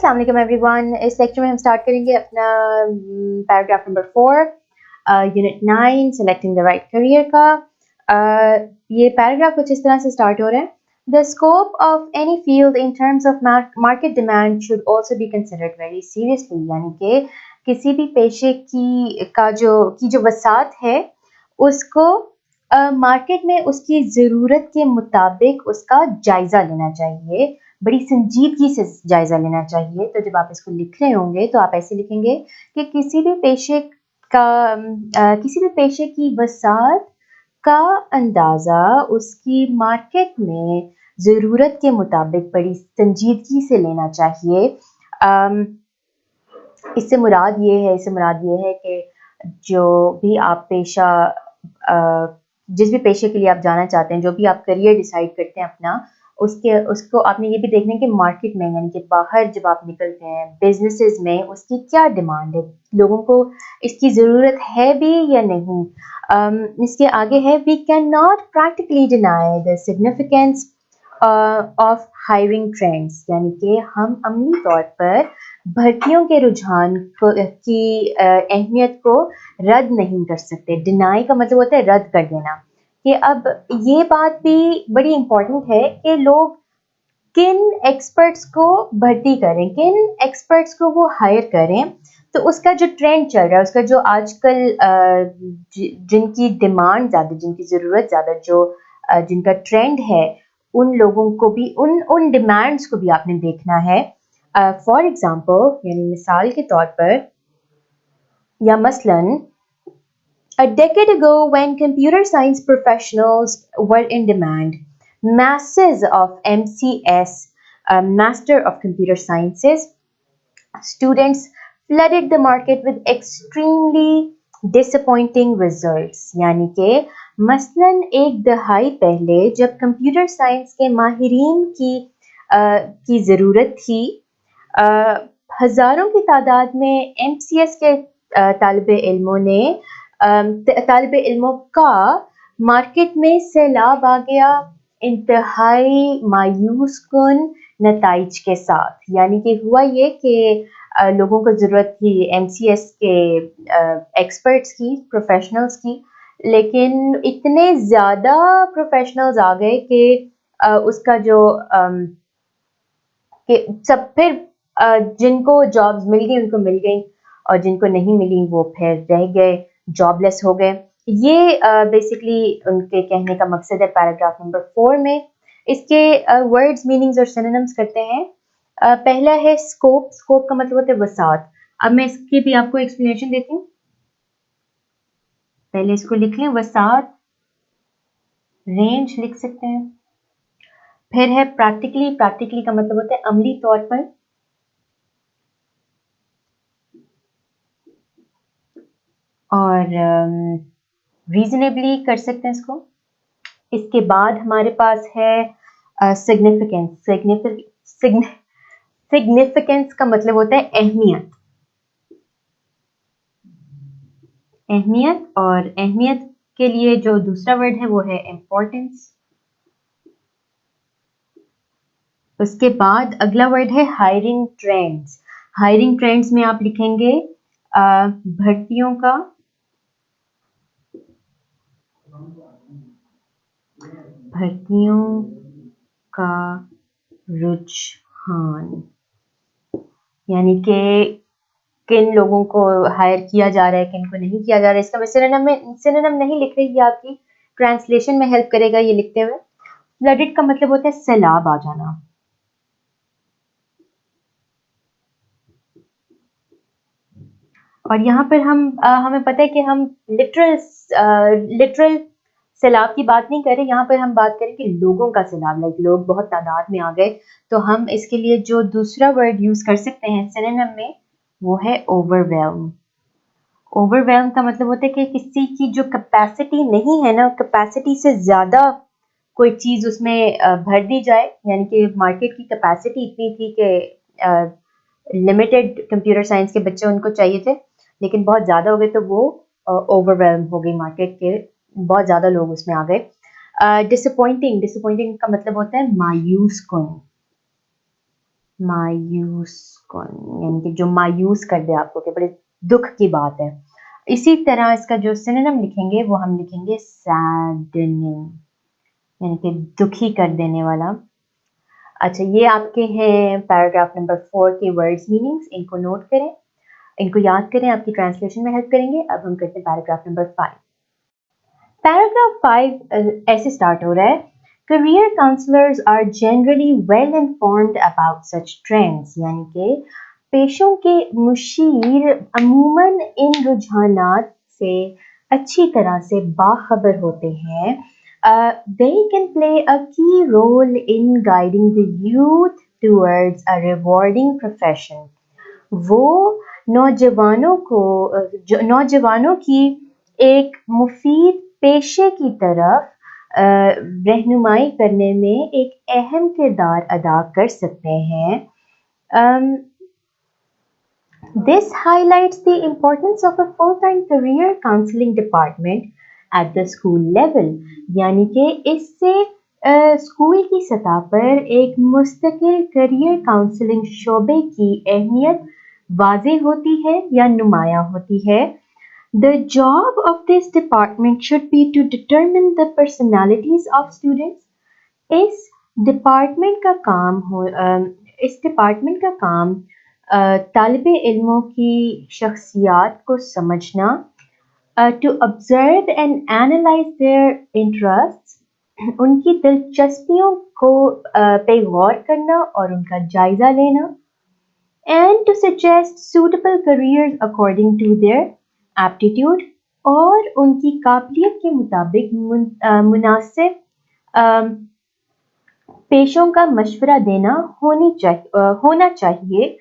अस्सलाम वालेकुम एवरीवन। इस लेक्चर में हम स्टार्ट करेंगे अपना paragraph number 4 unit 9 selecting the right career का। ये पैराग्राफ कुछ इस तरह से स्टार्ट हो रहा है। The scope of any field in terms of market demand should also be considered very seriously, यानी कि किसी भी पेशे की जो वसात है उसको मार्केट में उसकी ज़रूरत के मुताबिक उसका जायज़ा लेना चाहिए, बड़ी संजीदगी से जायज़ा लेना चाहिए। तो जब आप इसको लिख रहे होंगे तो आप ऐसे लिखेंगे कि किसी भी पेशे की वसात का अंदाज़ा उसकी मार्केट में ज़रूरत के मुताबिक बड़ी संजीदगी से लेना चाहिए। इससे मुराद ये है कि जो भी आप पेशा जिस भी पेशे के लिए आप जाना चाहते हैं, जो भी आप करियर डिसाइड करते हैं अपना, उसको आपने ये भी देखना है कि मार्केट में, यानी कि बाहर जब आप निकलते हैं बिजनेसेस में, उसकी क्या डिमांड है, लोगों को इसकी ज़रूरत है भी या नहीं। इसके आगे है, we can not practically deny the significance of hiring trends, यानी कि हम अमली तौर पर भर्तियों के रुझान की अहमियत को रद्द नहीं कर सकते। डिनाई का मतलब होता है रद्द कर देना। कि अब ये बात भी बड़ी इम्पोर्टेंट है कि लोग किन एक्सपर्ट्स को भर्ती करें, किन एक्सपर्ट्स को वो हायर करें। तो उसका जो ट्रेंड चल रहा है, उसका जो आजकल जिनकी डिमांड ज़्यादा, जिनकी ज़रूरत ज़्यादा, जिनका ट्रेंड है, उन लोगों को भी, उन डिमांड्स को भी आपने देखना है। फॉर एग्जाम्पल, यानी मिसाल के तौर पर या मसलन, a decade ago when computer science professionals were in demand, masses of MCS, Master of Computer Sciences, students flooded the market with extremely disappointing results। यानी कि मसलन एक दहाई पहले जब कंप्यूटर साइंस के माहिरीन की ज़रूरत थी, हज़ारों की तादाद में MCS के तालिबे इल्मों का मार्केट में सैलाब आ गया, इंतहाई मायूस कुन नताइज के साथ। यानी कि हुआ ये कि लोगों को ज़रूरत थी MCS के एक्सपर्ट्स की, प्रोफेशनल्स की, लेकिन इतने ज़्यादा प्रोफेशनल्स आ गए कि उसका जो कि सब फिर जिनको जॉब्स मिल गई उनको मिल गई, और जिनको नहीं मिली वो फिर रह गए, जॉबलेस हो गए। ये बेसिकली उनके कहने का मकसद है पैराग्राफ नंबर 4 में। इसके वर्ड्स, मीनिंग्स और सिनोनिम्स करते हैं। पहला है स्कोप। स्कोप का मतलब होता है वसात। अब मैं इसकी भी आपको एक्सप्लेनेशन देती हूँ। पहले इसको लिख लें, वसात, रेंज लिख सकते हैं। फिर है प्रैक्टिकली। प्रैक्टिकली का मतलब होता है अमली तौर पर। और रीजनेबली कर सकते हैं इसको। इसके बाद हमारे पास है सिग्निफिकेंस। सिग्निफिकेंस का मतलब होता है अहमियत। और अहमियत के लिए जो दूसरा वर्ड है वो है इम्पोर्टेंस। उसके बाद अगला वर्ड है हायरिंग ट्रेंड्स। हायरिंग ट्रेंड्स में आप लिखेंगे भर्तियों का रुझान, यानी कि किन लोगों को हायर किया जा रहा है, किन को नहीं किया जा रहा है। इसका मैं सिनोनिम नहीं लिख रही, ये आपकी ट्रांसलेशन में हेल्प करेगा ये लिखते हुए। फ्लडेड का मतलब होता है सैलाब आ जाना। और यहाँ पर हमें पता है कि हम लिटरल सैलाब की बात नहीं करें, यहाँ पर हम बात करें कि लोगों का सैलाब, लाइक लोग बहुत तादाद में आ गए। तो हम इसके लिए जो दूसरा वर्ड यूज कर सकते हैं सिनोनिम में वो है ओवरवेल्म। ओवरवेल्म का मतलब होता है कि किसी की जो कैपेसिटी नहीं है ना, कैपेसिटी से ज़्यादा कोई चीज़ उसमें भर दी जाए। यानी कि मार्केट की कैपेसिटी इतनी थी कि लिमिटेड कंप्यूटर साइंस के बच्चे उनको चाहिए थे, लेकिन बहुत ज़्यादा हो गए तो वो ओवरवेल्म हो गई मार्केट के, बहुत ज़्यादा लोग उसमें आ गए। डिसअपॉइंटिंग का मतलब होता है मायूस कुन। यानी कि जो मायूस कर दे आपको, कि बड़े दुख की बात है। इसी तरह इसका जो सिनोनिम लिखेंगे वो हम लिखेंगे सैडनिंग, यानी कि दुखी कर देने वाला। अच्छा, ये आपके हैं पैराग्राफ नंबर 4 के वर्ड्स मीनिंग्स, इनको नोट करें, इनको याद करें, आपकी ट्रांसलेशन में हेल्प करेंगे। अब हम करते हैं पैराग्राफ नंबर 5। पैराग्राफ 5 ऐसे स्टार्ट हो रहा है, career counselors are generally well informed about such trends, यानी कि पेशों के मुशीर अमूमन इन रुझानात से अच्छी तरह से बाखबर होते हैं। They can play a key role in guiding the youth towards a rewarding profession. वो नौजवानों की एक मुफीद पेशे की तरफ रहनुमाई करने में एक अहम किरदार अदा कर सकते हैं। This highlights the importance of a full-time career counseling department at the school level, यानी कि इससे स्कूल की सतह पर एक मुस्तकिल करियर काउंसलिंग शोबे की अहमियत वाज़ेह होती है या नुमायां होती है। The job of this department should be to determine the personalities of students. इस डिपार्टमेंट का काम तालिबे इल्मों की शख्सियात को समझना, to observe and analyze their interests, उनकी दिलचस्पियों को पे गौर करना और उनका जायजा लेना, and to suggest suitable careers according to their aptitude, और उनकी काबिलियत के मुताबिक मुनासिब पेशों का मशवरा देना होना चाहिए।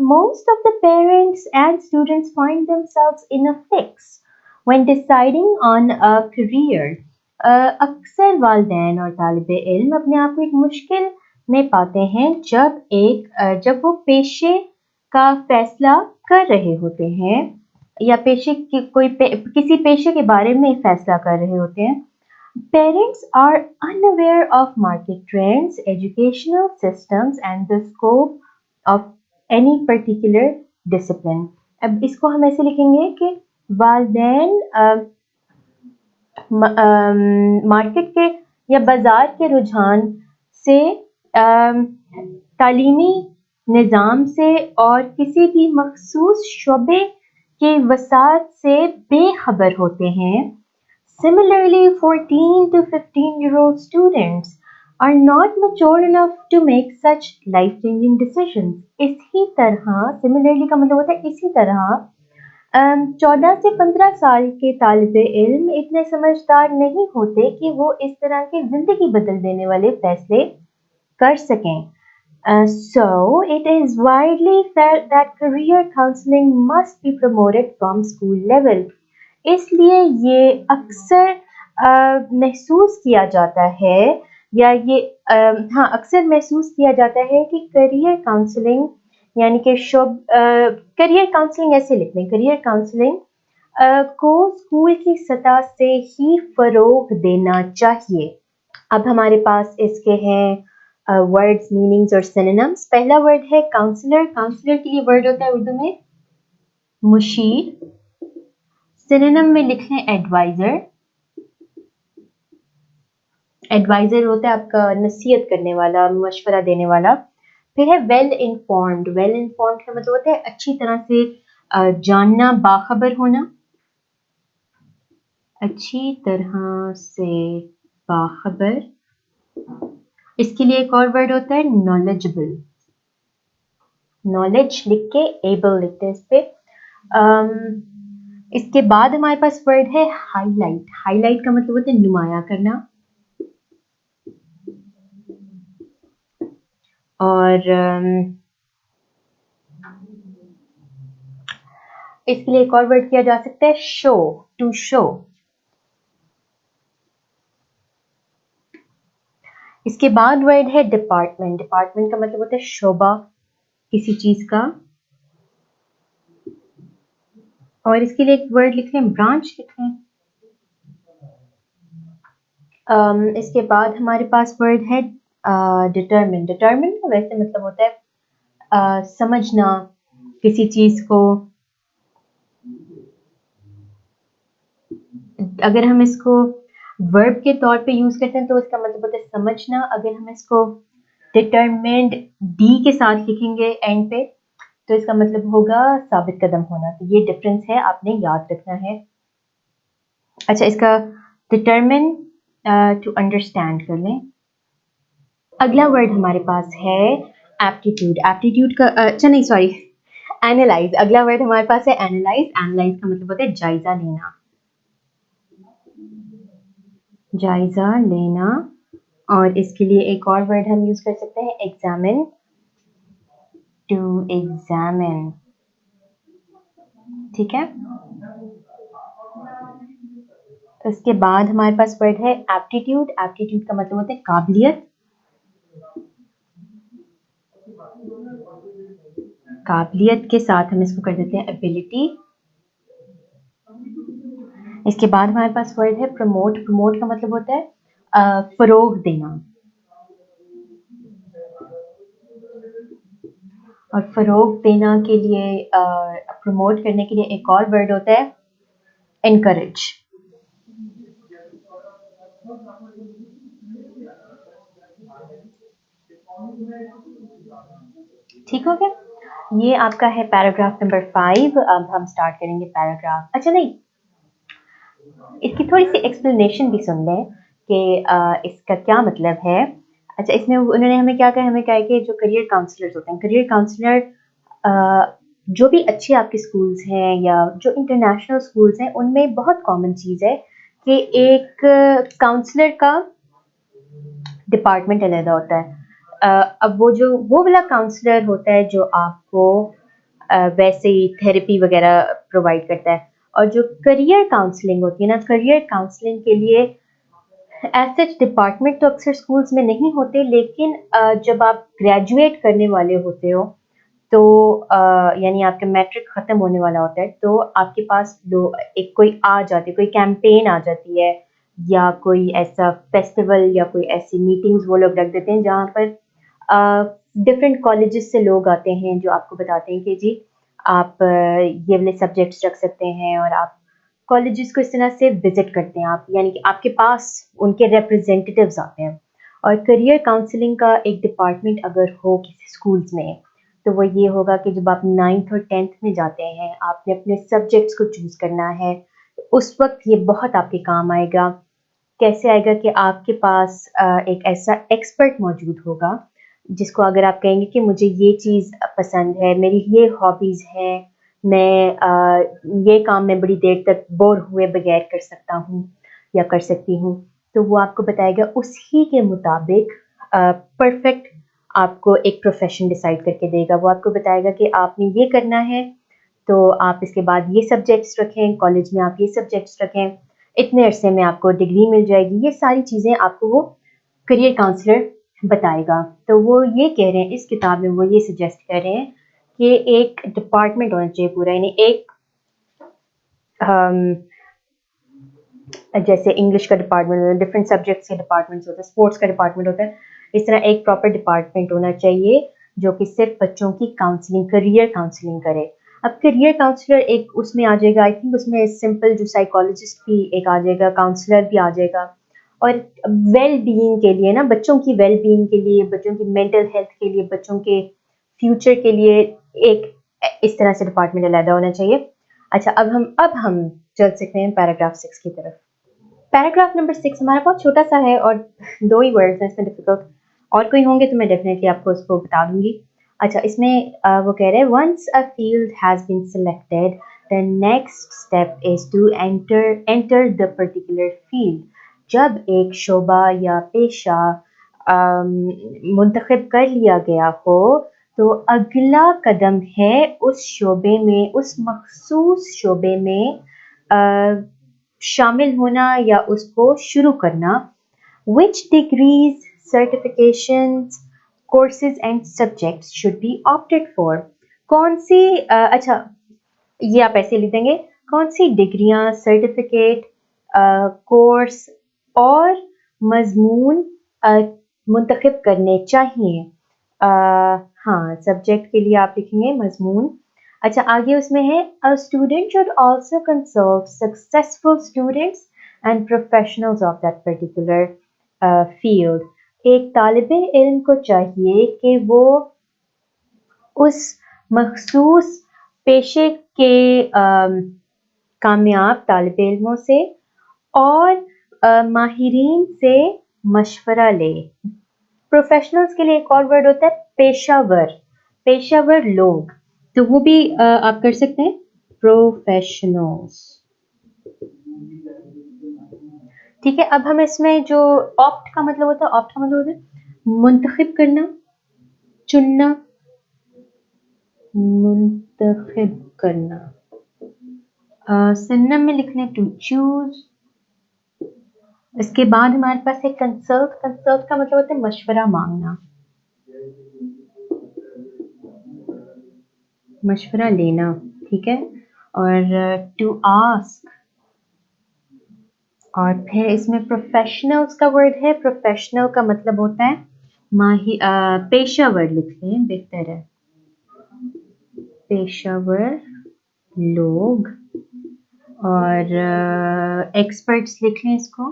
Most of the parents and students find themselves in a fix when deciding on a career. अक्सर वालिदैन और तालिबे इल्म अपने आप को एक मुश्किल में पाते हैं जब वो पेशे का फैसला कर रहे होते हैं या किसी पेशे के बारे में फैसला कर रहे होते हैं। Parents are unaware of market trends, educational systems and the scope of any particular discipline. अब इसको हम ऐसे लिखेंगे कि वालिदैन मार्केट के या बाजार के रुझान से, तालीमी निज़ाम से और किसी भी मखसूस शोबे के वसात से बेखबर होते हैं। Similarly, 14 to 15-year-old students are not mature enough to make such life-changing decisions. इसी तरह, similarly का मतलब होता है इसी तरह, 14 से 15 साल के तालिबे इल्म इतने समझदार नहीं होते कि वो इस तरह के जिंदगी बदल देने वाले फैसले कर सकें। So, it is widely felt that career counseling must be promoted from school level. इसलिए ये अक्सर महसूस किया जाता है या ये अक्सर महसूस किया जाता है कि करियर काउंसलिंग, यानी कि करियर काउंसलिंग ऐसे लिखते हैं, करियर काउंसलिंग को स्कूल की सतह से ही फरोग देना चाहिए। अब हमारे पास इसके हैं वर्ड्स मीनिंग्स और सिनोनिम्स। पहला वर्ड है काउंसलर। काउंसलर के लिए वर्ड होता है उर्दू में मुशीर। सिनोनिम में लिख लें एडवाइजर। एडवाइजर होता है आपका नसीहत करने वाला, मशवरा देने वाला। फिर है वेल इन्फॉर्म्ड। वेल इन्फॉर्म्ड का मतलब होता है अच्छी तरह से जानना, बाखबर होना। अच्छी तरह से बाखबर। इसके लिए एक और वर्ड होता है नॉलेजेबल। नॉलेज लिख के एबल लिखते हैं इस पे। इसके बाद हमारे पास वर्ड है हाईलाइट। हाईलाइट का मतलब होता है नुमाया करना। और इसके लिए एक और वर्ड किया जा सकता है शो, टू शो। इसके बाद वर्ड है डिपार्टमेंट। डिपार्टमेंट का मतलब होता है शोबा किसी चीज का। और इसके लिए एक वर्ड लिख लें ब्रांच लिख लें। इसके बाद हमारे पास वर्ड है डिटरमिन। डिटरमिन का वैसे मतलब होता है समझना किसी चीज़ को, अगर हम इसको वर्ब के तौर पे यूज़ करते हैं तो इसका मतलब होता है समझना। अगर हम इसको डिटरमिन्ड डी के साथ लिखेंगे एंड पे तो इसका मतलब होगा साबित कदम होना। तो ये डिफरेंस है, आपने याद रखना है। अच्छा, इसका डिटरमिन टू अंडरस्टैंड कर लें। अगला वर्ड हमारे पास है एप्टीट्यूड। एप्टीट्यूड का अच्छा नहीं सॉरी एनालाइज। अगला वर्ड हमारे पास है एनालाइज। एनालाइज का मतलब होता है जायजा लेना, जायजा लेना। और इसके लिए एक और वर्ड हम यूज कर सकते हैं एग्जामिन, टू एग्जामिन। ठीक है, उसके बाद हमारे पास वर्ड है एप्टीट्यूड। एप्टीट्यूड का मतलब होता है काबिलियत, काबिलियत के साथ हम इसको कर देते हैं एबिलिटी। इसके बाद हमारे पास वर्ड है प्रमोट। प्रमोट का मतलब होता है फरोग देना, और फरोग देना के लिए प्रमोट करने के लिए एक और वर्ड होता है एनकरेज। ठीक हो गया, ये आपका है पैराग्राफ नंबर 5। अब हम स्टार्ट करेंगे पैराग्राफ, अच्छा नहीं, इसकी थोड़ी सी एक्सप्लेनेशन भी सुन लें कि इसका क्या मतलब है। अच्छा, इसमें उन्होंने हमें क्या कहा, हमें कहा कि जो करियर काउंसलर्स होते हैं, करियर काउंसलर जो भी अच्छे आपके स्कूल्स हैं या जो इंटरनेशनल स्कूल्स हैं उनमें बहुत कॉमन चीज़ है कि एक काउंसलर का डिपार्टमेंट अलग होता है। अब वो वाला काउंसलर होता है जो आपको वैसे ही थेरेपी वगैरह प्रोवाइड करता है, और जो करियर काउंसलिंग होती है ना, करियर काउंसलिंग के लिए एज सच डिपार्टमेंट तो अक्सर स्कूल्स में नहीं होते, लेकिन जब आप ग्रेजुएट करने वाले होते हो तो यानी आपका मैट्रिक ख़त्म होने वाला होता है तो आपके पास एक कोई आ जाती है, कोई कैंपेन आ जाती है या कोई ऐसा फेस्टिवल या कोई ऐसी मीटिंग्स वो लोग रख देते हैं जहाँ पर डिफरेंट कॉलेजेस से लोग आते हैं जो आपको बताते हैं कि जी आप ये वाले सब्जेक्ट्स रख सकते हैं, और आप कॉलेजेस को इस तरह से विजिट करते हैं आप, यानी कि आपके पास उनके रिप्रेजेंटेटिव्स आते हैं। और करियर काउंसलिंग का एक डिपार्टमेंट अगर हो किसी स्कूल्स में तो वो ये होगा कि जब आप 9th और 10th में जाते हैं, आपने अपने सब्जेक्ट्स को चूज़ करना है, उस वक्त ये बहुत आपके काम आएगा। कैसे आएगा कि आपके पास एक ऐसा एक्सपर्ट मौजूद होगा जिसको अगर आप कहेंगे कि मुझे ये चीज़ पसंद है, मेरी ये हॉबीज़ है, मैं ये काम मैं बड़ी देर तक बोर हुए बगैर कर सकता हूँ या कर सकती हूँ, तो वो आपको बताएगा उसी के मुताबिक परफेक्ट आपको एक प्रोफेशन डिसाइड करके देगा। वो आपको बताएगा कि आपने ये करना है तो आप इसके बाद ये सब्जेक्ट्स रखें, कॉलेज में आप ये सब्जेक्ट्स रखें, इतने अरसे में आपको डिग्री मिल जाएगी। ये सारी चीज़ें आपको वो करियर काउंसलर बताएगा। तो वो ये कह रहे हैं इस किताब में, वो ये सजेस्ट कर रहे हैं कि एक डिपार्टमेंट होना चाहिए पूरा, यानी एक जैसे इंग्लिश का डिपार्टमेंट होता है, डिफरेंट सब्जेक्ट्स के डिपार्टमेंट्स होते हैं, स्पोर्ट्स का डिपार्टमेंट होता है, इस तरह एक प्रॉपर डिपार्टमेंट होना चाहिए जो कि सिर्फ बच्चों की काउंसलिंग, करियर काउंसलिंग करे। अब करियर काउंसलर एक उसमें आ जाएगा, आई थिंक उसमें सिंपल जो साइकोलॉजिस्ट भी एक आ जाएगा, काउंसलर भी आ जाएगा, और वेल बीइंग के लिए ना, बच्चों की वेल बीइंग के लिए, बच्चों की मेंटल हेल्थ के लिए, बच्चों के फ्यूचर के लिए एक इस तरह से डिपार्टमेंट अलग होना चाहिए। अच्छा, अब हम चल सकते हैं पैराग्राफ 6 की तरफ। पैराग्राफ नंबर 6 हमारा बहुत छोटा सा है और 2 ही वर्ड्स हैं इसमें डिफिकल्ट, और कोई होंगे तो मैं डेफिनेटली आपको उसको बता दूंगी। अच्छा, इसमें वो कह रहे हैं once a field has been selected the next step is to enter the particular field. जब एक शोबा या पेशा मुंतखब कर लिया गया हो तो अगला कदम है उस शोबे में, उस मखसूस शोबे में शामिल होना या उसको शुरू करना। Which degrees, certifications, courses and subjects should be opted for? कौन सी अच्छा, ये आप ऐसे लिख देंगे, कौन सी डिग्रियां, सर्टिफिकेट, कोर्स और मजमून मुंतखब करने चाहिए हाँ, सब्जेक्ट के लिए आप लिखेंगे मज़मून। अच्छा, आगे उसमें है a student should also consult successful students and professionals of that particular field. एक तालिबे इल्म को चाहिए कि वो उस मखसूस पेशे के कामयाब तालिब इल्मों से और माहिरीन से मशवरा ले। प्रोफेशनल्स के लिए एक और वर्ड होता है पेशावर, पेशावर लोग, तो वो भी आप कर सकते हैं प्रोफेशनल्स। ठीक है, अब हम इसमें जो ऑप्ट का मतलब होता है, ऑप्ट का मतलब होता है मुंतखब करना, चुनना, मुंतखब करना। सिनोनिम में लिख लें टू चूज। इसके बाद हमारे पास है कंसल्ट, कंसल्ट का मतलब होता है मशवरा मांगना, मशवरा लेना, ठीक है। और टू आस्क, और फिर इसमें प्रोफेशनल्स का वर्ड है, प्रोफेशनल का मतलब होता है पेशावर, लिख लें बेहतर है, पेशावर लोग। और एक्सपर्ट्स लिख लें इसको,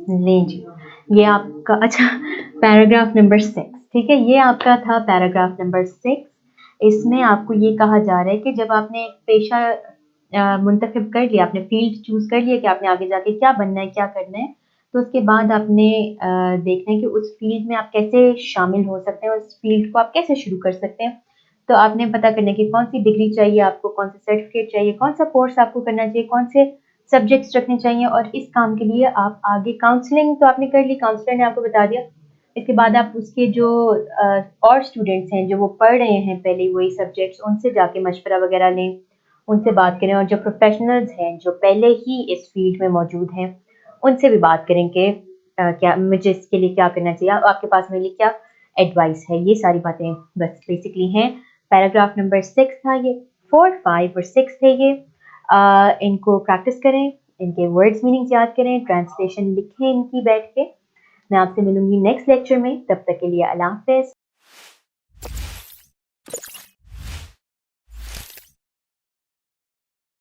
लें जी। ये आपका अच्छा पैराग्राफ नंबर 6, ठीक है, ये आपका था पैराग्राफ नंबर 6। इसमें आपको ये कहा जा रहा है कि जब आपने एक पेशा मुंतखब कर लिया, आपने फील्ड चूज कर लिया कि आपने आगे जाके क्या बनना है, क्या करना है, तो उसके बाद आपने देखना है कि उस फील्ड में आप कैसे शामिल हो सकते हैं, उस फील्ड को आप कैसे शुरू कर सकते हैं। तो आपने पता करना कि कौन सी डिग्री चाहिए आपको, कौन सा सर्टिफिकेट चाहिए, कौन सा कोर्स आपको करना चाहिए, कौन से सब्जेक्ट्स रखने चाहिए। और इस काम के लिए आप आगे काउंसलिंग तो आपने कर ली, काउंसलर ने आपको बता दिया। इसके बाद आप उसके जो और स्टूडेंट्स हैं जो वो पढ़ रहे हैं पहले वही सब्जेक्ट्स, उनसे जाके मशवरा वगैरह लें, उनसे बात करें। और जो प्रोफेशनल्स हैं जो पहले ही इस फील्ड में मौजूद हैं, उनसे भी बात करें कि क्या मुझे इसके लिए क्या करना चाहिए, आपके पास मेरे लिए क्या एडवाइस है। ये सारी बातें बस बेसिकली हैं। पैराग्राफ नंबर 6 था ये, 4, 5 और 6 थे ये। इनको प्रैक्टिस करें, इनके वर्ड्स मीनिंग्स याद करें, ट्रांसलेशन लिखें इनकी बैठ के। मैं आपसे मिलूंगी नेक्स्ट लेक्चर में, तब तक के लिए अल्लाह हाफ़िज़।